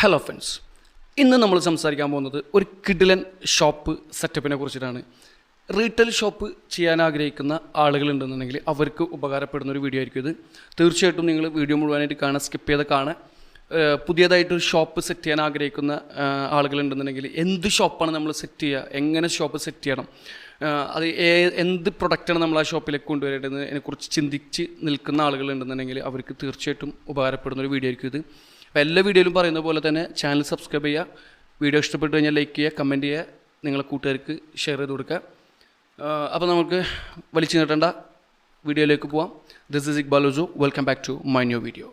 Hello friends, ഇന്ന് നമ്മൾ സംസാരിക്കാൻ പോകുന്നത് ഒരു കിഡിലൻ ഷോപ്പ് സെറ്റപ്പിനെ കുറിച്ചിട്ടാണ്. റീറ്റെയിൽ ഷോപ്പ് ചെയ്യാൻ ആഗ്രഹിക്കുന്ന ആളുകളുണ്ടെന്നുണ്ടെങ്കിൽ അവർക്ക് ഉപകാരപ്പെടുന്ന ഒരു വീഡിയോ ആയിരിക്കും ഇത്. തീർച്ചയായിട്ടും നിങ്ങൾ വീഡിയോ മുഴുവനായിട്ട് കാണാൻ, സ്കിപ്പ് ചെയ്ത് കാണാൻ. പുതിയതായിട്ടൊരു ഷോപ്പ് സെറ്റ് ചെയ്യാൻ ആഗ്രഹിക്കുന്ന ആളുകളുണ്ടെന്നുണ്ടെങ്കിൽ എന്ത് ഷോപ്പാണ് നമ്മൾ സെറ്റ് ചെയ്യുക, എങ്ങനെ ഷോപ്പ് സെറ്റ് ചെയ്യണം, അത് എന്ത് പ്രൊഡക്റ്റാണ് നമ്മൾ ആ ഷോപ്പിലേക്ക് കൊണ്ടുവരേണ്ടതിനെക്കുറിച്ച് ചിന്തിച്ച് നിൽക്കുന്ന ആളുകളുണ്ടെന്നുണ്ടെങ്കിൽ അവർക്ക് തീർച്ചയായിട്ടും ഉപകാരപ്പെടുന്ന ഒരു വീഡിയോ ആയിരിക്കും ഇത്. അപ്പോൾ എല്ലാ വീഡിയോയിലും പറയുന്ന പോലെ തന്നെ ചാനൽ സബ്സ്ക്രൈബ് ചെയ്യുക, വീഡിയോ ഇഷ്ടപ്പെട്ട് കഴിഞ്ഞാൽ ലൈക്ക് ചെയ്യുക, കമൻറ്റ് ചെയ്യുക, നിങ്ങളെ കൂട്ടുകാർക്ക് ഷെയർ ചെയ്ത് കൊടുക്കുക. അപ്പോൾ നമുക്ക് വലിച്ചു നീട്ടേണ്ട വീഡിയോയിലേക്ക് പോവാം. This is Iqbal Usu. Welcome back to my new video.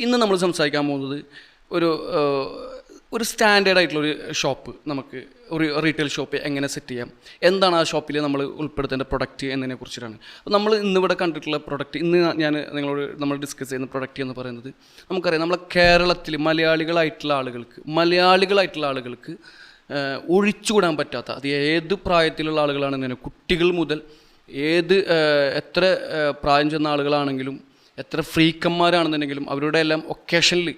ഇന്ന് നമ്മൾ സംസാരിക്കാൻ പോകുന്നത് ഒരു സ്റ്റാൻഡേർഡ് ആയിട്ടുള്ളൊരു ഷോപ്പ്, നമുക്ക് ഒരു റീറ്റെയിൽ ഷോപ്പ് എങ്ങനെ സെറ്റ് ചെയ്യാം, എന്താണ് ആ ഷോപ്പിൽ നമ്മൾ ഉൾപ്പെടുത്തേണ്ട പ്രൊഡക്റ്റ് എന്നതിനെ കുറിച്ചിട്ടാണ്. അപ്പോൾ നമ്മൾ ഇന്നിവിടെ കണ്ടിട്ടുള്ള പ്രൊഡക്റ്റ്, ഇന്ന് നമ്മൾ ഡിസ്കസ് ചെയ്യുന്ന പ്രൊഡക്റ്റ് എന്ന് പറയുന്നത്, നമുക്കറിയാം നമ്മളെ കേരളത്തിൽ മലയാളികളായിട്ടുള്ള ആളുകൾക്ക് ഒഴിച്ചുകൂടാൻ പറ്റാത്ത, അത് ഏത് പ്രായത്തിലുള്ള ആളുകളാണെന്ന്, കുട്ടികൾ മുതൽ എത്ര പ്രായം ചെന്ന ആളുകളാണെങ്കിലും, എത്ര ഫ്രീക്കന്മാരാണെന്നുണ്ടെങ്കിലും അവരുടെ എല്ലാം ഒക്കേഷനിൽ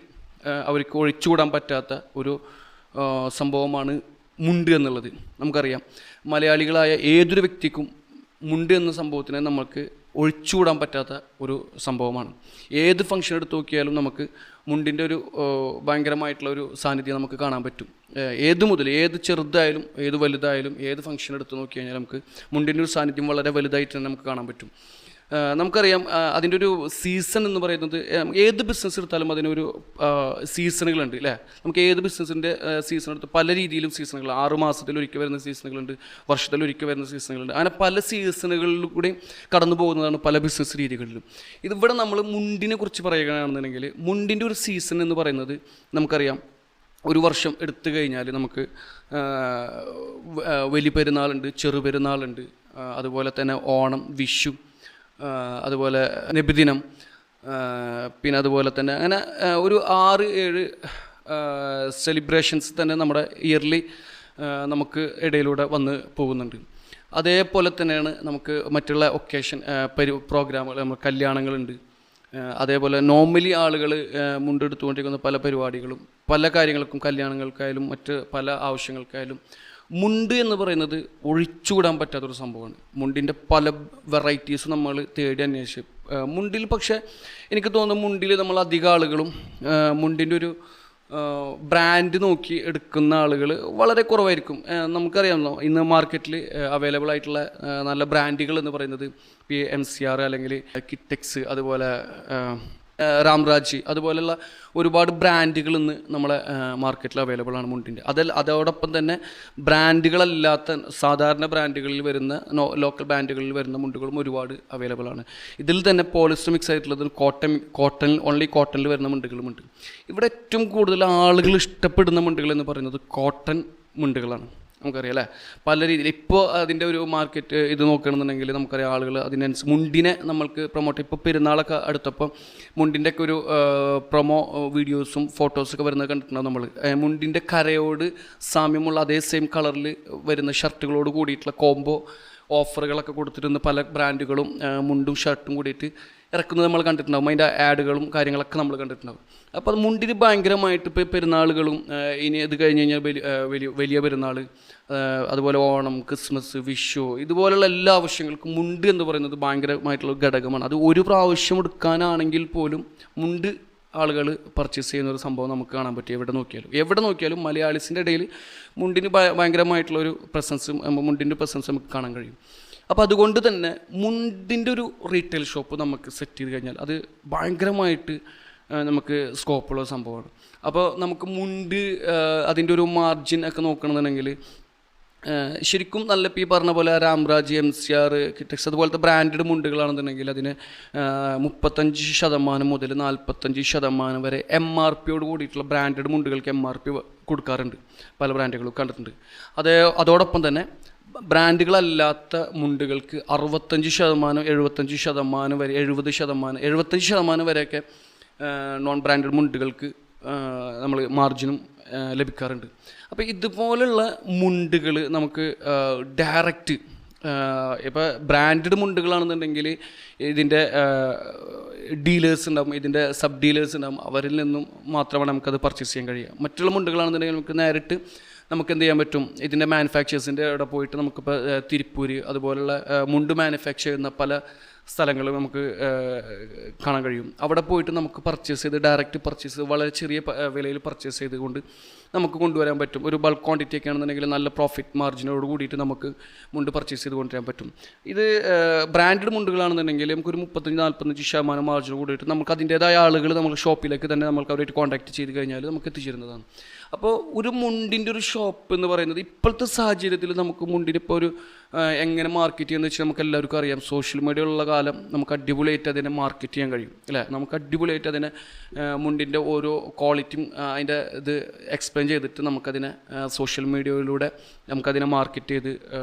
അവർക്ക് ഒഴിച്ചുകൂടാൻ പറ്റാത്ത ഒരു സംഭവമാണ് മുണ്ട് എന്നുള്ളത്. നമുക്കറിയാം മലയാളികളായ ഏതൊരു വ്യക്തിക്കും മുണ്ട് എന്ന സംഭവത്തിനെ നമുക്ക് ഒഴിച്ചുകൂടാൻ പറ്റാത്ത ഒരു സംഭവമാണ്. ഏത് ഫംഗ്ഷൻ എടുത്ത് നോക്കിയാലും നമുക്ക് മുണ്ടിൻ്റെ ഒരു ഭയങ്കരമായിട്ടുള്ള ഒരു സാന്നിധ്യം നമുക്ക് കാണാൻ പറ്റും. ഏത് ചെറുതായാലും ഏത് വലുതായാലും ഏത് ഫംഗ്ഷൻ എടുത്ത് നോക്കി കഴിഞ്ഞാൽ നമുക്ക് മുണ്ടിൻ്റെ ഒരു സാന്നിധ്യം വളരെ വലുതായിട്ട് തന്നെ നമുക്ക് കാണാൻ പറ്റും. നമുക്കറിയാം അതിൻ്റെ ഒരു സീസൺ എന്ന് പറയുന്നത്, ഏത് ബിസിനസ് എടുത്താലും അതിനൊരു സീസണുകളുണ്ട് അല്ലേ. നമുക്ക് ഏത് ബിസിനസ്സിൻ്റെ സീസൺ എടുത്ത് പല രീതിയിലും സീസണുകൾ, 6 മാസത്തിൽ ഒരിക്കൽ വരുന്ന സീസണുകളുണ്ട്, വർഷത്തിൽ ഒരിക്കൽ വരുന്ന സീസണുകളുണ്ട്. അങ്ങനെ പല സീസണുകളിൽ കൂടി കടന്നു പോകുന്നതാണ് പല ബിസിനസ് രീതികളിലും. ഇതിവിടെ നമ്മൾ മുണ്ടിനെ കുറിച്ച് പറയുകയാണെന്നുണ്ടെങ്കിൽ, മുണ്ടിൻ്റെ ഒരു സീസൺ എന്ന് പറയുന്നത് നമുക്കറിയാം, ഒരു വർഷം എടുത്തു കഴിഞ്ഞാൽ നമുക്ക് വലിയ പെരുന്നാളുണ്ട്, ചെറുപെരുന്നാളുണ്ട്, അതുപോലെ തന്നെ ഓണം, വിഷു, അതുപോലെ നബിദിനം, പിന്നെ അതുപോലെ തന്നെ അങ്ങനെ ഒരു 6-7 സെലിബ്രേഷൻസ് തന്നെ നമ്മുടെ ഇയർലി നമുക്ക് ഇടയിലൂടെ വന്ന് പോകുന്നുണ്ട്. അതേപോലെ തന്നെയാണ് നമുക്ക് മറ്റുള്ള ഒക്കേഷൻ പ്രോഗ്രാമുകൾ, നമ്മൾ കല്യാണങ്ങളുണ്ട്. അതേപോലെ നോർമലി ആളുകൾ മുണ്ടെടുത്തുകൊണ്ടിരിക്കുന്ന പല പരിപാടികളും, പല കാര്യങ്ങൾക്കും, കല്യാണങ്ങൾക്കായാലും മറ്റ് പല ആവശ്യങ്ങൾക്കായാലും മുണ്ട് എന്ന് പറയുന്നത് ഒഴിച്ചുകൂടാൻ പറ്റാത്തൊരു സംഭവമാണ്. മുണ്ടിൻ്റെ പല വെറൈറ്റീസ് നമ്മൾ തേടി അന്വേഷിച്ച് മുണ്ടിൽ, പക്ഷേ എനിക്ക് തോന്നുന്നു മുണ്ടിൽ നമ്മൾ അധികം ആളുകളും മുണ്ടിൻ്റെ ഒരു ബ്രാൻഡ് നോക്കി എടുക്കുന്ന ആളുകൾ വളരെ കുറവായിരിക്കും. നമുക്കറിയാമല്ലോ ഇന്ന് മാർക്കറ്റിൽ അവൈലബിൾ ആയിട്ടുള്ള നല്ല ബ്രാൻഡുകൾ എന്ന് പറയുന്നത് MCR അല്ലെങ്കിൽ കിറ്റെക്സ്, അതുപോലെ രാംരാജ്, അതുപോലെയുള്ള ഒരുപാട് ബിരാൻഡുകൾ ഇന്ന് നമ്മളെ മാർക്കറ്റിൽ അവൈലബിൾ ആണ് മുണ്ടിൻ്റെ. അതോടൊപ്പം തന്നെ ബ്രാൻഡുകളല്ലാത്ത സാധാരണ ബ്രാൻഡുകളിൽ വരുന്ന ലോക്കൽ ബ്രാൻഡുകളിൽ വരുന്ന മുണ്ടുകളും ഒരുപാട് അവൈലബിൾ ആണ്. ഇതിൽ തന്നെ പോളിസ്റ്റർ മിക്സ് ആയിട്ടുള്ളത് ഓൺലി കോട്ടണിൽ വരുന്ന മുണ്ടുകളുമുണ്ട്. ഇവിടെ ഏറ്റവും കൂടുതൽ ആളുകൾ ഇഷ്ടപ്പെടുന്ന മുണ്ടുകൾ എന്ന് പറയുന്നത് കോട്ടൺ മുണ്ടുകളാണ്. നമുക്കറിയാം അല്ലേ, പല രീതിയിൽ. ഇപ്പോൾ അതിൻ്റെ ഒരു മാർക്കറ്റ് ഇത് നോക്കുകയാണെന്നുണ്ടെങ്കിൽ നമുക്കറിയാം ആളുകൾ അതിനനുസരിച്ച് മുണ്ടിനെ നമ്മൾക്ക് പ്രൊമോട്ട്, ഇപ്പോൾ പെരുന്നാളൊക്കെ അടുത്തപ്പോൾ മുണ്ടിൻ്റെയൊക്കെ ഒരു പ്രൊമോ വീഡിയോസും ഫോട്ടോസൊക്കെ വരുന്നത് കണ്ടിട്ടുണ്ടാവും നമ്മൾ. മുണ്ടിൻ്റെ കരയോട് സാമ്യമുള്ള അതേ സെയിം കളറിൽ വരുന്ന ഷർട്ടുകളോട് കൂടിയിട്ടുള്ള കോംബോ ഓഫറുകളൊക്കെ കൊടുത്തിരുന്ന പല ബ്രാൻഡുകളും മുണ്ടും ഷർട്ടും കൂടിയിട്ട് ഇറക്കുന്നത് നമ്മൾ കണ്ടിട്ടുണ്ടാകും. അതിൻ്റെ ആഡുകളും കാര്യങ്ങളൊക്കെ നമ്മൾ കണ്ടിട്ടുണ്ടാകും. അപ്പോൾ അത് മുണ്ടിന് ഭയങ്കരമായിട്ട് ഇപ്പോൾ പെരുന്നാളുകളും, ഇനി ഇത് കഴിഞ്ഞ് കഴിഞ്ഞാൽ വലിയ പെരുന്നാൾ, അതുപോലെ ഓണം, ക്രിസ്മസ്, വിഷു, ഇതുപോലുള്ള എല്ലാ ആവശ്യങ്ങൾക്കും മുണ്ട് എന്ന് പറയുന്നത് ഭയങ്കരമായിട്ടുള്ള ഘടകമാണ്. അത് ഒരു പ്രാവശ്യം എടുക്കാനാണെങ്കിൽ പോലും മുണ്ട് ആളുകൾ പർച്ചേസ് ചെയ്യുന്ന ഒരു സംഭവം നമുക്ക് കാണാൻ പറ്റും. എവിടെ നോക്കിയാലും മലയാളീസിൻ്റെ ഇടയിൽ മുണ്ടിന് ഭയങ്കരമായിട്ടുള്ളൊരു മുണ്ടിൻ്റെ പ്രസൻസ് നമുക്ക് കാണാൻ കഴിയും. അപ്പോൾ അതുകൊണ്ട് തന്നെ മുണ്ടിൻ്റെ ഒരു റീറ്റെയിൽ ഷോപ്പ് നമുക്ക് സെറ്റ് ചെയ്ത് കഴിഞ്ഞാൽ അത് ഭയങ്കരമായിട്ട് നമുക്ക് സ്കോപ്പുള്ള സംഭവമാണ്. അപ്പോൾ നമുക്ക് മുണ്ട് അതിൻ്റെ ഒരു മാർജിൻ ഒക്കെ നോക്കണമെന്നുണ്ടെങ്കിൽ ശരിക്കും നല്ല ഇപ്പോൾ ഈ പറഞ്ഞ പോലെ രാംരാജ്, MCR, കിറ്റെക്സ് അതുപോലത്തെ ബ്രാൻഡഡ് മുണ്ടുകളാണെന്നുണ്ടെങ്കിൽ അതിന് 35% മുതൽ 45% വരെ MRP കൂടിയിട്ടുള്ള ബ്രാൻഡഡ് മുണ്ടുകൾക്ക് MRP കൊടുക്കാറുണ്ട്. പല വബ്രാൻഡുകളും കണ്ടിട്ടുണ്ട്. അതോടൊപ്പം തന്നെ ബ്രാൻഡുകളല്ലാത്ത മുണ്ടുകൾക്ക് 65%, 75% വരെ, 70%, 75% വരെയൊക്കെ നോൺ ബ്രാൻഡഡ് മുണ്ടുകൾക്ക് നമ്മൾ മാർജിനും ലഭിക്കാറുണ്ട്. അപ്പോൾ ഇതുപോലുള്ള മുണ്ടുകൾ നമുക്ക് ഡയറക്റ്റ് ഇപ്പോൾ ബ്രാൻഡഡ് മുണ്ടുകളാണെന്നുണ്ടെങ്കിൽ ഇതിൻ്റെ ഡീലേഴ്സ് ഉണ്ടാവും, ഇതിൻ്റെ സബ് ഡീലേഴ്സ് ഉണ്ടാവും, അവരിൽ നിന്നും മാത്രമാണ് നമുക്കത് പർച്ചേസ് ചെയ്യാൻ കഴിയുക. മറ്റുള്ള മുണ്ടുകളാണെന്നുണ്ടെങ്കിൽ നമുക്ക് നേരിട്ട് നമുക്ക് എന്ത് ചെയ്യാൻ പറ്റും, ഇതിൻ്റെ മാനുഫാക്ചേഴ്സിൻ്റെ അവിടെ പോയിട്ട് നമുക്കിപ്പോൾ തിരുപ്പൂര് അതുപോലുള്ള മുണ്ട് മാനുഫാക്ചർ ചെയ്യുന്ന പല സ്ഥലങ്ങൾ നമുക്ക് കാണാൻ കഴിയും. അവിടെ പോയിട്ട് നമുക്ക് പർച്ചേസ് ചെയ്ത് ഡയറക്റ്റ് പർച്ചേസ് ചെയ്ത് വളരെ ചെറിയ വിലയിൽ പർച്ചേസ് ചെയ്തുകൊണ്ട് നമുക്ക് കൊണ്ടുവരാൻ പറ്റും. ഒരു ബൾക്ക് ക്വാണ്ടിറ്റി ഒക്കെ ആണെന്നുണ്ടെങ്കിൽ നല്ല പ്രോഫിറ്റ് മാർജിനോട് കൂടിയിട്ട് നമുക്ക് മുണ്ട് പർച്ചേസ് ചെയ്ത് കൊണ്ടുവരാൻ പറ്റും. ഇത് ബ്രാൻഡഡ് മുണ്ടുകളാണെന്നുണ്ടെങ്കിൽ നമുക്കൊരു 35-45% മാർജിനോട് കൂടിയിട്ട് നമുക്ക് അതിൻ്റേതായ ആളുകൾ നമ്മൾ ഷോപ്പിലേക്ക് തന്നെ നമുക്ക് അവരായിട്ട് കോൺടാക്ട് ചെയ്ത് കഴിഞ്ഞാൽ നമുക്ക് എത്തിച്ചേരുന്നതാണ്. അപ്പോൾ ഒരു മുണ്ടിൻ്റെ ഒരു ഷോപ്പ് എന്ന് പറയുന്നത് ഇപ്പോഴത്തെ സാഹചര്യത്തിൽ നമുക്ക് മുണ്ടിനിപ്പോൾ ഒരു എങ്ങനെ മാർക്കറ്റ് ചെയ്യുന്നത് വെച്ചാൽ നമുക്ക് എല്ലാവർക്കും അറിയാം. സോഷ്യൽ മീഡിയ ഉള്ള കാലം നമുക്ക് അടിപൊളിയായിട്ട് അതിനെ മാർക്കറ്റ് ചെയ്യാൻ കഴിയും അല്ലേ. നമുക്ക് അടിപൊളിയായിട്ട് അതിനെ മുണ്ടിൻ്റെ ഓരോ ക്വാളിറ്റിയും അതിൻ്റെ ഇത് എക്സ്പ്ലെയിൻ ചെയ്തിട്ട് നമുക്കതിനെ സോഷ്യൽ മീഡിയയിലൂടെ നമുക്കതിനെ മാർക്കറ്റ് ചെയ്ത്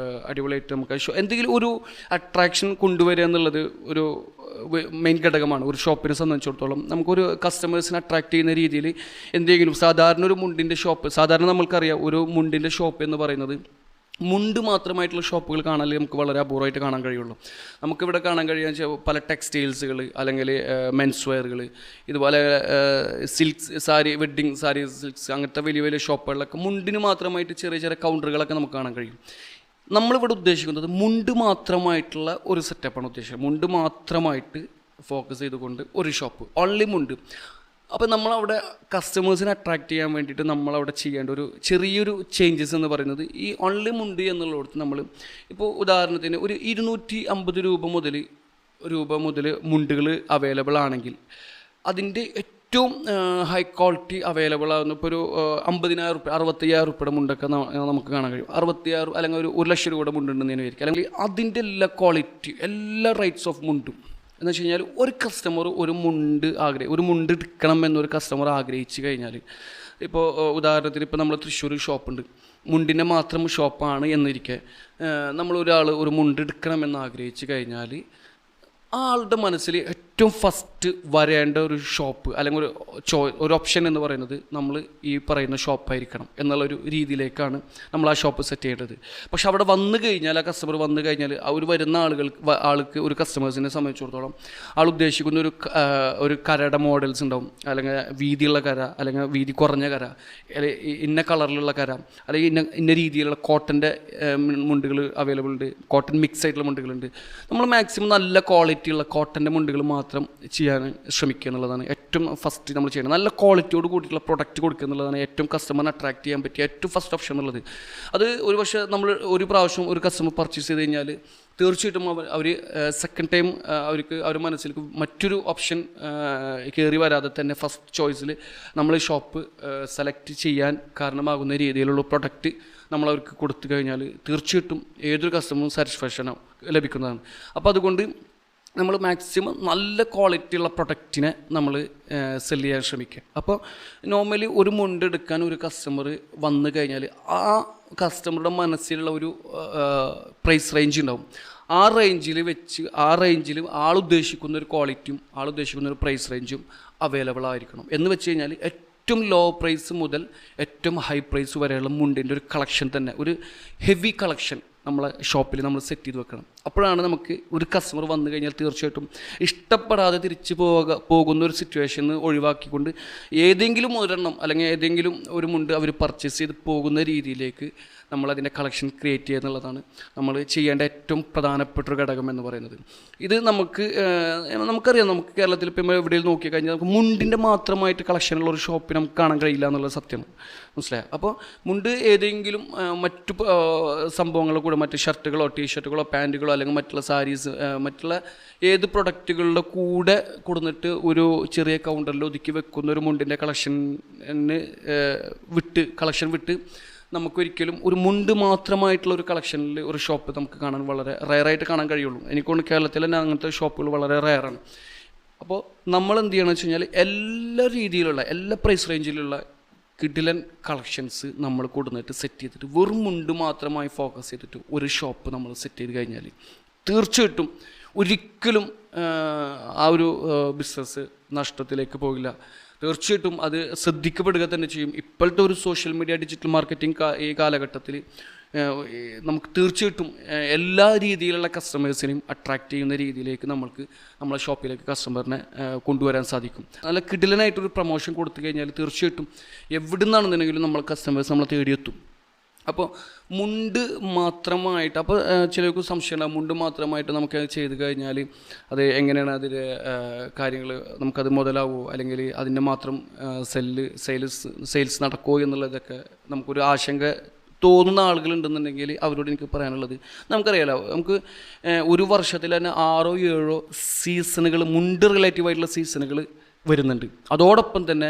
അടിപൊളിയായിട്ട് നമുക്ക് എന്തെങ്കിലും ഒരു അട്രാക്ഷൻ കൊണ്ടുവരിക എന്നുള്ളത് ഒരു മെയിൻ ഘടകമാണ് ഒരു ഷോപ്പിനെ സംബന്ധിച്ചിടത്തോളം. നമുക്കൊരു കസ്റ്റമേഴ്സിനെ അട്രാക്ട് ചെയ്യുന്ന രീതിയിൽ എന്തെങ്കിലും സാധാരണ ഒരു മുണ്ടിൻ്റെ ഷോപ്പ്, സാധാരണ നമ്മൾക്കറിയാം ഒരു മുണ്ടിൻ്റെ ഷോപ്പ് എന്ന് പറയുന്നത് മുണ്ട് മാത്രമായിട്ടുള്ള ഷോപ്പുകൾ കാണാൻ നമുക്ക് വളരെ അപൂർവമായിട്ട് കാണാൻ കഴിയുള്ളൂ. നമുക്കിവിടെ കാണാൻ കഴിയുക വെച്ചാൽ പല ടെക്സ്റ്റൈൽസുകൾ അല്ലെങ്കിൽ മെൻസ് വെയറുകൾ, ഇതുപോലെ silks sari, wedding sari silks, അങ്ങനത്തെ വലിയ വലിയ ഷോപ്പുകളിലൊക്കെ മുണ്ടിന് മാത്രമായിട്ട് ചെറിയ ചെറിയ കൗണ്ടറുകളൊക്കെ നമുക്ക് കാണാൻ കഴിയും. നമ്മളിവിടെ ഉദ്ദേശിക്കുന്നത് മുണ്ട് മാത്രമായിട്ടുള്ള ഒരു സെറ്റപ്പാണ് ഉദ്ദേശിക്കുന്നത്. മുണ്ട് മാത്രമായിട്ട് ഫോക്കസ് ചെയ്തുകൊണ്ട് ഒരു ഷോപ്പ്, ഓൺലി മുണ്ട്. അപ്പോൾ നമ്മളവിടെ കസ്റ്റമേഴ്സിനെ അട്രാക്റ്റ് ചെയ്യാൻ വേണ്ടിയിട്ട് നമ്മളവിടെ ചെയ്യേണ്ട ഒരു ചെറിയൊരു ചേഞ്ചസ് എന്ന് പറയുന്നത് ഈ ഓൺലി മുണ്ട് എന്നുള്ളിടത്ത് നമ്മൾ ഇപ്പോൾ ഉദാഹരണത്തിന് ഒരു 250 രൂപ മുതൽ മുണ്ടുകൾ അവൈലബിൾ ആണെങ്കിൽ അതിൻ്റെ ഏറ്റവും ഹൈ ക്വാളിറ്റി അവൈലബിൾ ആകുന്ന ഇപ്പോൾ ഒരു 50,000 രൂപ 65,000 രൂപയുടെ മുണ്ടൊക്കെ നമുക്ക് കാണാൻ കഴിയും. 66 അല്ലെങ്കിൽ ഒരു 1,00,000 രൂപയുടെ മുണ്ടുണ്ടെന്ന് വിചാരിക്കും. അല്ലെങ്കിൽ അതിൻ്റെ എല്ലാ ക്വാളിറ്റി എല്ലാ റൈറ്റ്സ് ഓഫ് മുണ്ടും എന്ന് വെച്ച് കഴിഞ്ഞാൽ ഒരു കസ്റ്റമർ ഒരു മുണ്ട് എടുക്കണം എന്നൊരു കസ്റ്റമർ ആഗ്രഹിച്ചു കഴിഞ്ഞാൽ, ഇപ്പോൾ ഉദാഹരണത്തിന് ഇപ്പോൾ നമ്മൾ തൃശ്ശൂർ ഷോപ്പുണ്ട്, മുണ്ടിൻ്റെ മാത്രം ഷോപ്പാണ് എന്നിരിക്കെ നമ്മളൊരാൾ ഒരു മുണ്ട് എടുക്കണമെന്ന് ആഗ്രഹിച്ചു കഴിഞ്ഞാൽ ആളുടെ മനസ്സിൽ ഏറ്റവും ഫസ്റ്റ് വരേണ്ട ഒരു ഷോപ്പ് അല്ലെങ്കിൽ ഒരു ഓപ്ഷൻ എന്ന് പറയുന്നത് നമ്മൾ ഈ പറയുന്ന ഷോപ്പായിരിക്കണം എന്നുള്ളൊരു രീതിയിലേക്കാണ് നമ്മൾ ആ ഷോപ്പ് സെറ്റ് ചെയ്യേണ്ടത്. പക്ഷെ അവിടെ വന്നു കഴിഞ്ഞാൽ, ആ കസ്റ്റമർ വന്നു കഴിഞ്ഞാൽ അവർ വരുന്ന ആൾക്ക് ഒരു കസ്റ്റമേഴ്സിനെ സംബന്ധിച്ചിടത്തോളം ആൾ ഉദ്ദേശിക്കുന്ന ഒരു കരയുടെ മോഡൽസ് ഉണ്ടാവും, അല്ലെങ്കിൽ വീതിയുള്ള കര, അല്ലെങ്കിൽ വീതി കുറഞ്ഞ കര, അല്ലെങ്കിൽ ഇന്ന കളറിലുള്ള കര, അല്ലെങ്കിൽ ഇന്ന രീതിയിലുള്ള കോട്ടൻ്റെ മുണ്ടുകൾ അവൈലബിൾ ഉണ്ട്, കോട്ടൺ മിക്സ് ആയിട്ടുള്ള മുണ്ടുകളുണ്ട്. നമ്മൾ മാക്സിമം നല്ല ക്വാളിറ്റിയുള്ള കോട്ടൻ്റെ മുണ്ടുകൾ മാത്രം ചെയ്യാൻ ശ്രമിക്കുക എന്നുള്ളതാണ് ഏറ്റവും ഫസ്റ്റ് നമ്മൾ ചെയ്യണം. നല്ല ക്വാളിറ്റിയോട് കൂടിയിട്ടുള്ള പ്രൊഡക്റ്റ് കൊടുക്കുക എന്നുള്ളതാണ് ഏറ്റവും കസ്റ്റമറിനെ അട്രാക്ട് ചെയ്യാൻ പറ്റിയ ഏറ്റവും ഫസ്റ്റ് ഓപ്ഷൻ എന്നുള്ളത്. അത് ഒരു പക്ഷേ നമ്മൾ ഒരു പ്രാവശ്യം ഒരു കസ്റ്റമർ പർച്ചേസ് ചെയ്ത് കഴിഞ്ഞാൽ തീർച്ചയായിട്ടും അവർ സെക്കൻഡ് ടൈം അവർ മനസ്സിലേക്ക് മറ്റൊരു ഓപ്ഷൻ കയറി വരാതെ തന്നെ ഫസ്റ്റ് ചോയ്സിൽ നമ്മൾ ഷോപ്പ് സെലക്ട് ചെയ്യാൻ കാരണമാകുന്ന രീതിയിലുള്ള പ്രൊഡക്റ്റ് നമ്മളവർക്ക് കൊടുത്തു കഴിഞ്ഞാൽ തീർച്ചയായിട്ടും ഏതൊരു കസ്റ്റമറും സാറ്റിസ്ഫാക്ഷൻ ലഭിക്കുന്നതാണ്. അപ്പോൾ അതുകൊണ്ട് നമ്മൾ മാക്സിമം നല്ല ക്വാളിറ്റിയുള്ള പ്രൊഡക്റ്റിനെ നമ്മൾ സെല് ചെയ്യാൻ ശ്രമിക്കുക. അപ്പോൾ നോർമലി ഒരു മുണ്ട് എടുക്കാൻ ഒരു കസ്റ്റമർ വന്നു കഴിഞ്ഞാൽ ആ കസ്റ്റമറുടെ മനസ്സിലുള്ള ഒരു പ്രൈസ് റേഞ്ച് ഉണ്ടാവും. ആ റേഞ്ചിൽ ആൾ ഉദ്ദേശിക്കുന്ന ഒരു ക്വാളിറ്റിയും ആൾ ഉദ്ദേശിക്കുന്ന ഒരു പ്രൈസ് റേഞ്ചും അവൈലബിൾ ആയിരിക്കണം. എന്ന് വെച്ച് കഴിഞ്ഞാൽ ഏറ്റവും ലോ പ്രൈസ് മുതൽ ഏറ്റവും ഹൈ പ്രൈസ് വരെയുള്ള മുണ്ടിൻ്റെ ഒരു കളക്ഷൻ തന്നെ, ഒരു ഹെവി കളക്ഷൻ നമ്മളെ ഷോപ്പിൽ നമ്മൾ സെറ്റ് ചെയ്ത് വെക്കണം. അപ്പോഴാണ് നമുക്ക് ഒരു കസ്റ്റമർ വന്നു കഴിഞ്ഞാൽ തീർച്ചയായിട്ടും ഇഷ്ടപ്പെടാതെ തിരിച്ചു പോകുന്ന ഒരു സിറ്റുവേഷൻ ഒഴിവാക്കിക്കൊണ്ട് ഏതെങ്കിലും ഒരെണ്ണം അല്ലെങ്കിൽ ഏതെങ്കിലും ഒരു മുണ്ട് അവർ പർച്ചേസ് ചെയ്ത് പോകുന്ന രീതിയിലേക്ക് നമ്മളതിൻ്റെ കളക്ഷൻ ക്രിയേറ്റ് ചെയ്യുക എന്നുള്ളതാണ് നമ്മൾ ചെയ്യേണ്ട ഏറ്റവും പ്രധാനപ്പെട്ട ഒരു ഘടകം എന്ന് പറയുന്നത്. ഇത് നമുക്കറിയാം, നമുക്ക് കേരളത്തിൽ ഇപ്പോൾ എവിടെയും നോക്കി കഴിഞ്ഞാൽ നമുക്ക് മുണ്ടിൻ്റെ മാത്രമായിട്ട് കളക്ഷനുള്ള ഒരു ഷോപ്പിൽ നമുക്ക് കാണാൻ കഴിയില്ല എന്നുള്ളത് സത്യമാണ്, മനസ്സിലായോ? അപ്പോൾ മുണ്ട് ഏതെങ്കിലും മറ്റു സംഭവങ്ങളുടെ കൂടെ, മറ്റ് ഷർട്ടുകളോ ടീഷർട്ടുകളോ പാൻറ്റുകളോ അല്ലെങ്കിൽ മറ്റുള്ള സാരീസ്, മറ്റുള്ള ഏത് പ്രൊഡക്റ്റുകളുടെ കൂടെ കൊടുത്തിട്ട് ഒരു ചെറിയ കൗണ്ടറിൽ ഒതുക്കി വെക്കുന്ന ഒരു മുണ്ടിൻ്റെ കളക്ഷൻ വിട്ട് നമുക്കൊരിക്കലും ഒരു മുണ്ട് മാത്രമായിട്ടുള്ള ഒരു കളക്ഷനിൽ ഒരു ഷോപ്പ് നമുക്ക് കാണാൻ വളരെ റയറായിട്ട് കാണാൻ കഴിയുള്ളൂ. എനിക്കൊണ്ട് കേരളത്തിൽ തന്നെ അങ്ങനത്തെ ഷോപ്പുകൾ വളരെ റയറാണ്. അപ്പോൾ നമ്മൾ എന്ത് ചെയ്യണമെന്ന് വെച്ച് കഴിഞ്ഞാൽ എല്ലാ രീതിയിലുള്ള എല്ലാ പ്രൈസ് റേഞ്ചിലുള്ള കിഡിലൻ കളക്ഷൻസ് നമ്മൾ കൊടുത്തിട്ട് സെറ്റ് ചെയ്തിട്ട് വെറും മുണ്ട് മാത്രമായി ഫോക്കസ് ചെയ്തിട്ട് ഒരു ഷോപ്പ് നമ്മൾ സെറ്റ് ചെയ്ത് കഴിഞ്ഞാൽ തീർച്ചയായിട്ടും ഒരിക്കലും ആ ഒരു ബിസിനസ് നഷ്ടത്തിലേക്ക് പോകില്ല. തീർച്ചയായിട്ടും അത് ശ്രദ്ധിക്കപ്പെടുക തന്നെ ചെയ്യും. ഇപ്പോഴത്തെ ഒരു സോഷ്യൽ മീഡിയ ഡിജിറ്റൽ മാർക്കറ്റിംഗ് ഈ കാലഘട്ടത്തിൽ നമുക്ക് തീർച്ചയായിട്ടും എല്ലാ രീതിയിലുള്ള കസ്റ്റമേഴ്സിനെയും അട്രാക്റ്റ് ചെയ്യുന്ന രീതിയിലേക്ക് നമ്മളെ ഷോപ്പിലേക്ക് കസ്റ്റമറിനെ കൊണ്ടുവരാൻ സാധിക്കും. നല്ല കിടിലനായിട്ടൊരു പ്രൊമോഷൻ കൊടുത്തു കഴിഞ്ഞാൽ തീർച്ചയായിട്ടും എവിടെ നിന്നാണെന്നുണ്ടെങ്കിലും നമ്മൾ കസ്റ്റമേഴ്സ് നമ്മളെ തേടിയെത്തും. അപ്പോൾ മുണ്ട് മാത്രമായിട്ട് അപ്പോൾ ചിലർക്ക് സംശയമുണ്ടാകും, മുണ്ട് മാത്രമായിട്ട് നമുക്ക് ചെയ്ത് കഴിഞ്ഞാൽ അത് എങ്ങനെയാണ് അതിൻ്റെ കാര്യങ്ങൾ, നമുക്കത് മുതലാവുമോ അല്ലെങ്കിൽ അതിൻ്റെ മാത്രം സെയിൽസ് നടക്കുമോ എന്നുള്ളതൊക്കെ നമുക്കൊരു ആശങ്ക തോന്നുന്ന ആളുകളുണ്ടെന്നുണ്ടെങ്കിൽ അവരോട് എനിക്ക് പറയാനുള്ളത്, നമുക്കറിയാലോ നമുക്ക് ഒരു വർഷത്തിൽ തന്നെ 6-7 സീസണുകൾ, മുണ്ട് റിലേറ്റീവായിട്ടുള്ള സീസണുകൾ വരുന്നുണ്ട്. അതോടൊപ്പം തന്നെ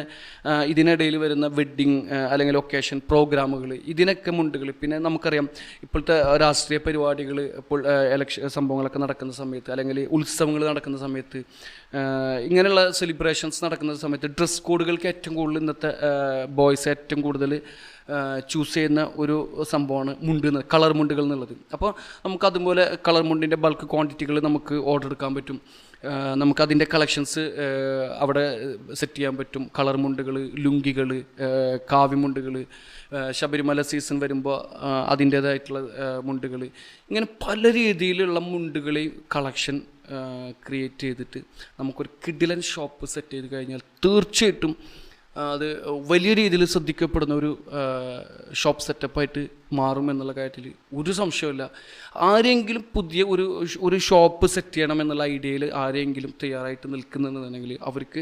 ഇതിനിടയിൽ വരുന്ന വെഡ്ഡിങ് അല്ലെങ്കിൽ ഒക്കേഷൻ പ്രോഗ്രാമുകൾ, ഇതിനൊക്കെ മുണ്ടുകൾ. പിന്നെ നമുക്കറിയാം ഇപ്പോഴത്തെ രാഷ്ട്രീയ പരിപാടികൾ, ഇപ്പോൾ ഇലക്ഷൻ സംഭവങ്ങളൊക്കെ നടക്കുന്ന സമയത്ത് അല്ലെങ്കിൽ ഉത്സവങ്ങൾ നടക്കുന്ന സമയത്ത്, ഇങ്ങനെയുള്ള സെലിബ്രേഷൻസ് നടക്കുന്ന സമയത്ത് ഡ്രസ് കോഡുകൾക്ക് ഏറ്റവും കൂടുതൽ ഇന്നത്തെ ബോയ്സ് ഏറ്റവും കൂടുതൽ ചൂസ് ചെയ്യുന്ന ഒരു സംഭവമാണ് മുണ്ട്, കളർ മുണ്ടുകൾ എന്നുള്ളത്. അപ്പോൾ നമുക്കതുപോലെ കളർ മുണ്ടിൻ്റെ ബൾക്ക് ക്വാണ്ടിറ്റികൾ നമുക്ക് ഓർഡർ എടുക്കാൻ പറ്റും. നമുക്കതിൻ്റെ കളക്ഷൻസ് അവിടെ സെറ്റ് ചെയ്യാൻ പറ്റും. കളർ മുണ്ടുകൾ, ലുങ്കികൾ, കാവ്യമുണ്ടുകൾ, ശബരിമല സീസൺ വരുമ്പോൾ അതിൻ്റേതായിട്ടുള്ള മുണ്ടുകൾ, ഇങ്ങനെ പല രീതിയിലുള്ള മുണ്ടുകളെയും കളക്ഷൻ ക്രിയേറ്റ് ചെയ്തിട്ട് നമുക്കൊരു കിഡിലൻ ഷോപ്പ് സെറ്റ് ചെയ്ത് കഴിഞ്ഞാൽ തീർച്ചയായിട്ടും അത് വലിയ രീതിയിൽ ശ്രദ്ധിക്കപ്പെടുന്ന ഒരു ഷോപ്പ് സെറ്റപ്പായിട്ട് മാറും എന്നുള്ള കാര്യത്തിൽ ഒരു സംശയമില്ല. ആരെങ്കിലും പുതിയ ഒരു ഷോപ്പ് സെറ്റ് ചെയ്യണം എന്നുള്ള ഐഡിയയിൽ ആരെങ്കിലും തയ്യാറായിട്ട് നിൽക്കുന്നുണ്ടെന്നുണ്ടെങ്കിൽ അവർക്ക്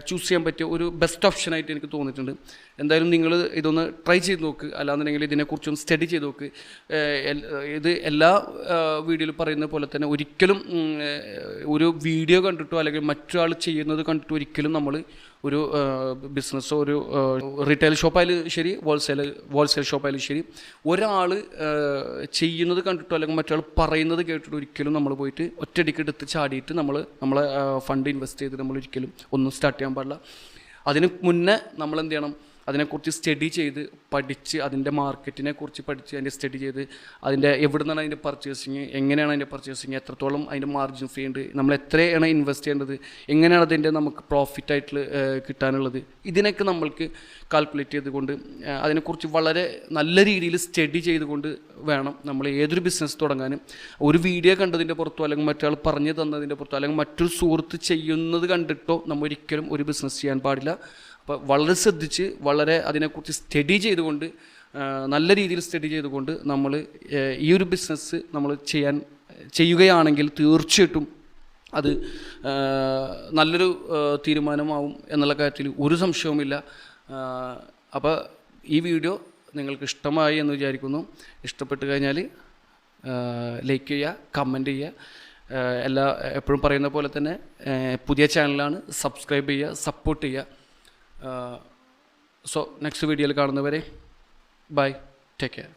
ചൂസ് ചെയ്യാൻ പറ്റിയ ഒരു ബെസ്റ്റ് ഓപ്ഷനായിട്ട് എനിക്ക് തോന്നിയിട്ടുണ്ട്. എന്തായാലും നിങ്ങൾ ഇതൊന്ന് ട്രൈ ചെയ്ത് നോക്ക്, അല്ലാന്നുണ്ടെങ്കിൽ ഇതിനെക്കുറിച്ചൊന്ന് സ്റ്റഡി ചെയ്ത് നോക്ക്. ഇത് എല്ലാ വീഡിയോയിൽ പറയുന്ന പോലെ തന്നെ ഒരിക്കലും ഒരു വീഡിയോ കണ്ടിട്ടോ അല്ലെങ്കിൽ മറ്റൊരാൾ ചെയ്യുന്നത് കണ്ടിട്ടോ ഒരിക്കലും നമ്മൾ ഒരു ബിസിനസ്സോ ഒരു റീറ്റെയിൽ ഷോപ്പായാലും ശരി, ഹോൾസെയിൽ ഷോപ്പായാലും ശരി, ഒരാൾ ചെയ്യുന്നത് കണ്ടിട്ടോ അല്ലെങ്കിൽ മറ്റൊരാൾ പറയുന്നത് കേട്ടിട്ടോ ഒരിക്കലും നമ്മൾ പോയിട്ട് ഒറ്റയടിക്ക് എടുത്ത് ചാടിയിട്ട് നമ്മളെ ഫണ്ട് ഇൻവെസ്റ്റ് ചെയ്ത് നമ്മൾ ഒരിക്കലും ഒന്നും സ്റ്റാർട്ട് ചെയ്യാൻ പാടില്ല. അതിന് മുന്നേ നമ്മൾ എന്ത് ചെയ്യണം, അതിനെക്കുറിച്ച് സ്റ്റഡി ചെയ്ത് പഠിച്ച്, അതിൻ്റെ മാർക്കറ്റിനെ കുറിച്ച് പഠിച്ച് അതിൻ്റെ സ്റ്റഡി ചെയ്ത് അതിൻ്റെ എവിടെ നിന്നാണ് അതിൻ്റെ പർച്ചേസിങ്, എങ്ങനെയാണ് അതിൻ്റെ പർച്ചേസിങ്, എത്രത്തോളം അതിൻ്റെ മാർജിൻ ഫ്രീ ഉണ്ട്, നമ്മൾ എത്രയാണ് ഇൻവെസ്റ്റ് ചെയ്യേണ്ടത്, എങ്ങനെയാണ് അതിൻ്റെ നമുക്ക് പ്രോഫിറ്റായിട്ട് കിട്ടാനുള്ളത്, ഇതിനൊക്കെ നമ്മൾക്ക് കാൽക്കുലേറ്റ് ചെയ്തുകൊണ്ട് അതിനെക്കുറിച്ച് വളരെ നല്ല രീതിയിൽ സ്റ്റഡി ചെയ്തുകൊണ്ട് വേണം നമ്മൾ ഏതൊരു ബിസിനസ് തുടങ്ങാനും. ഒരു വീഡിയോ കണ്ടതിൻ്റെ പുറത്തോ അല്ലെങ്കിൽ മറ്റൊരാൾ പറഞ്ഞു തന്നതിൻ്റെ പുറത്തോ അല്ലെങ്കിൽ മറ്റൊരു സുഹൃത്ത് ചെയ്യുന്നത് കണ്ടിട്ടോ നമ്മൾ ഒരിക്കലും ഒരു ബിസിനസ് ചെയ്യാൻ പാടില്ല. അപ്പോൾ വളരെ ശ്രദ്ധിച്ച് വളരെ അതിനെക്കുറിച്ച് സ്റ്റഡി ചെയ്തുകൊണ്ട് നല്ല രീതിയിൽ സ്റ്റഡി ചെയ്തുകൊണ്ട് നമ്മൾ ഈ ഒരു ബിസിനസ് നമ്മൾ ചെയ്യുകയാണെങ്കിൽ തീർച്ചയായിട്ടും അത് നല്ലൊരു തീരുമാനമാവും എന്നുള്ള കാര്യത്തിൽ ഒരു സംശയവുമില്ല. അപ്പോൾ ഈ വീഡിയോ നിങ്ങൾക്ക് ഇഷ്ടമായി എന്ന് വിചാരിക്കുന്നു. ഇഷ്ടപ്പെട്ട് കഴിഞ്ഞാൽ ലൈക്ക് ചെയ്യുക, കമൻറ്റ് ചെയ്യുക. എപ്പോഴും പറയുന്ന പോലെ തന്നെ പുതിയ ചാനലാണ്, സബ്സ്ക്രൈബ് ചെയ്യുക, സപ്പോർട്ട് ചെയ്യുക. സോ നെക്സ്റ്റ് വീഡിയോയിൽ കാണുന്നവരെ ബൈ, ടേക്ക് കെയർ.